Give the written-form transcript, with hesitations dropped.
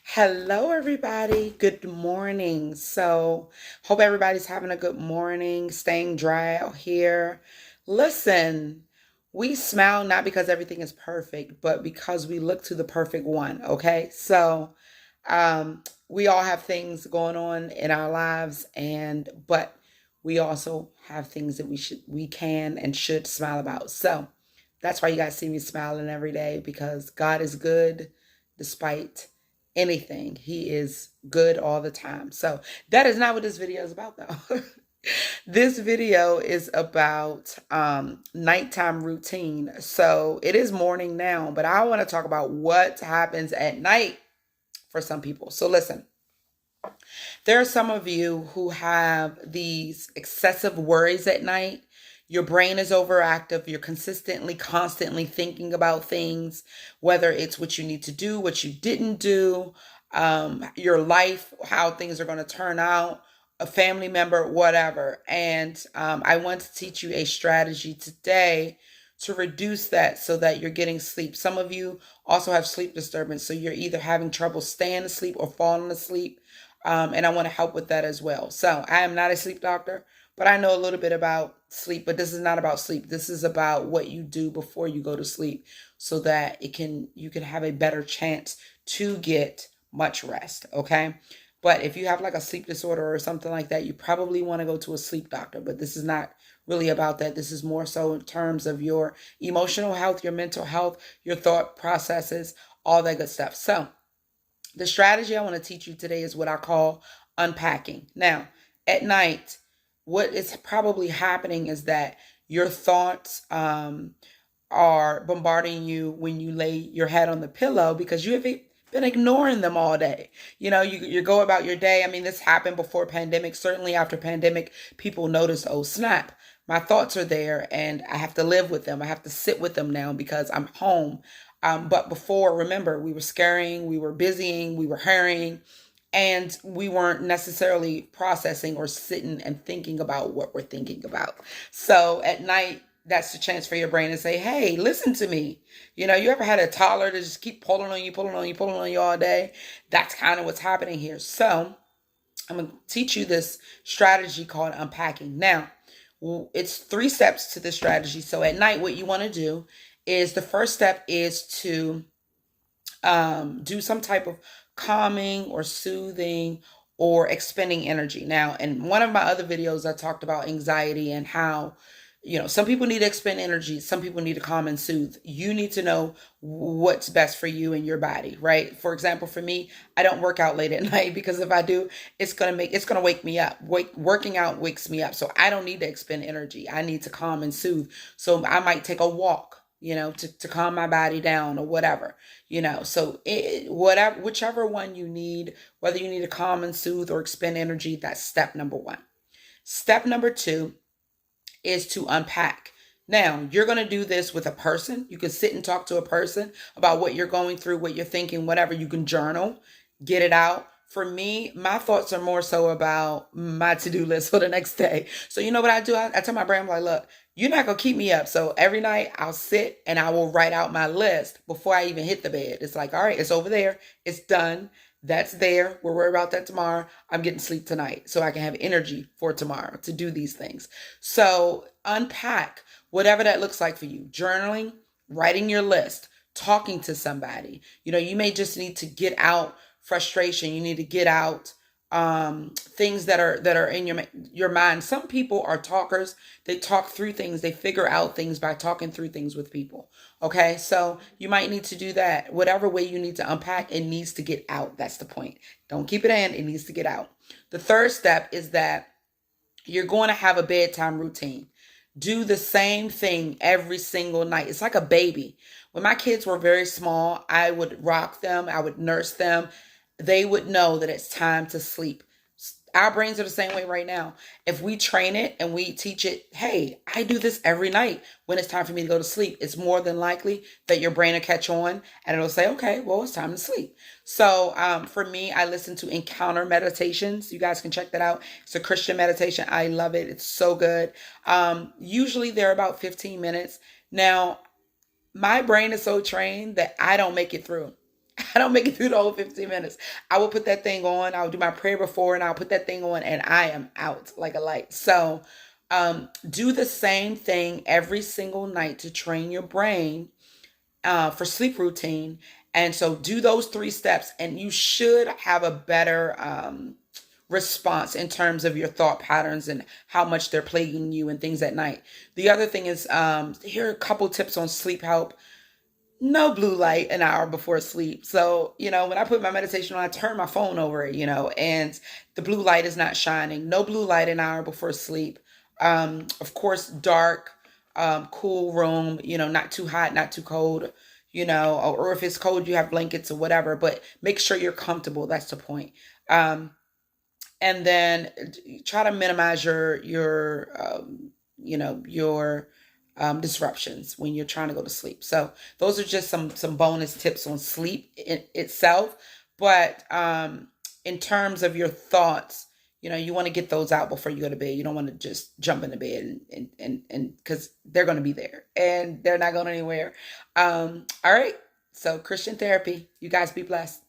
Hello, everybody. Good morning. Hope everybody's having a good morning, staying dry out here. Listen, we smile not because everything is perfect, but because we look to the perfect one. Okay. We all have things going on in our lives, but we also have things that we can and should smile about. So, that's why you guys see me smiling every day because God is good despite anything. He is good all the time. So that is not what this video is about though. This video is about nighttime routine. So it is morning now, but I want to talk about what happens at night for some people. So listen, there are some of you who have these excessive worries at night. Your brain is overactive. You're constantly thinking about things, whether it's what you need to do, what you didn't do, your life, how things are going to turn out, a family member, whatever. And I want to teach you a strategy today to reduce that so that you're getting sleep. Some of you also have sleep disturbance, so you're either having trouble staying asleep or falling asleep. And I want to help with that as well. So I am not a sleep doctor, but I know a little bit about sleep. But this is not about sleep. This is about what you do before you go to sleep, so that you can have a better chance to get much rest. Okay. But if you have like a sleep disorder or something like that, you probably want to go to a sleep doctor. But this is not really about that. This is more so in terms of your emotional health, your mental health, your thought processes, all that good stuff. So the strategy I want to teach you today is what I call unpacking. Now, at night, what is probably happening is that your thoughts are bombarding you when you lay your head on the pillow because you have been ignoring them all day. You go about your day. I mean, this happened before pandemic. Certainly after pandemic, people notice, oh, snap. My thoughts are there and I have to live with them. I have to sit with them now because I'm home. But before, remember, we were scaring, we were busying, we were hurrying, and we weren't necessarily processing or sitting and thinking about what we're thinking about. So at night, that's the chance for your brain to say, hey, listen to me. You ever had a toddler to just keep pulling on you, pulling on you all day? That's kind of what's happening here. So I'm going to teach you this strategy called unpacking. Now, it's 3 steps to this strategy. So at night, what you want to do is the first step is to do some type of calming or soothing or expending energy. Now, in one of my other videos, I talked about anxiety and how, some people need to expend energy. Some people need to calm and soothe. You need to know what's best for you and your body, right? For example, for me, I don't work out late at night because if I do, it's going to wake me up. Working out wakes me up. So I don't need to expend energy. I need to calm and soothe. So I might take a walk, to calm my body down or whatever, so whatever, whichever one you need, whether you need to calm and soothe or expend energy, that's step number 1. Step number 2 is to unpack. Now, you're going to do this with a person. You can sit and talk to a person about what you're going through, what you're thinking, whatever. You can journal, get it out. For me, my thoughts are more so about my to-do list for the next day. So you know what I do? I tell my brain, I'm like, look, you're not going to keep me up. So every night I'll sit and I will write out my list before I even hit the bed. It's like, all right, it's over there. It's done. That's there. We'll worry about that tomorrow. I'm getting sleep tonight so I can have energy for tomorrow to do these things. So unpack whatever that looks like for you. Journaling, writing your list, talking to somebody. You may just need to get out frustration. You need to get out things that are in your mind. Some people are talkers. They talk through things. They figure out things by talking through things with people. Okay, so you might need to do that. Whatever way you need to unpack, it needs to get out. That's the point. Don't keep it in. It needs to get out. The third step is that you're going to have a bedtime routine. Do the same thing every single night. It's like a baby. When my kids were very small, I would rock them, I would nurse them. They would know that it's time to sleep. Our brains are the same way right now. If we train it and we teach it, hey, I do this every night when it's time for me to go to sleep, it's more than likely that your brain will catch on and it'll say, okay, well, it's time to sleep. So for me, I listen to Encounter Meditations. You guys can check that out. It's a Christian meditation. I love it. It's so good. Usually they're about 15 minutes. Now, my brain is so trained that I don't make it through. I don't make it through the whole 15 minutes. I will put that thing on. I'll do my prayer before and I'll put that thing on and I am out like a light. So do the same thing every single night to train your brain for sleep routine. And so do those 3 steps and you should have a better response in terms of your thought patterns and how much they're plaguing you and things at night. The other thing is, here are a couple tips on sleep help. No blue light an hour before sleep. So, when I put my meditation on, I turn my phone over, and the blue light is not shining. No blue light an hour before sleep. Of course, dark, cool room, not too hot, not too cold, or if it's cold, you have blankets or whatever, but make sure you're comfortable. That's the point. And then try to minimize your disruptions when you're trying to go to sleep. So those are just some bonus tips on sleep itself. But in terms of your thoughts, you want to get those out before you go to bed. You don't want to just jump into bed and because they're going to be there and they're not going anywhere. All right. So Christian therapy. You guys be blessed.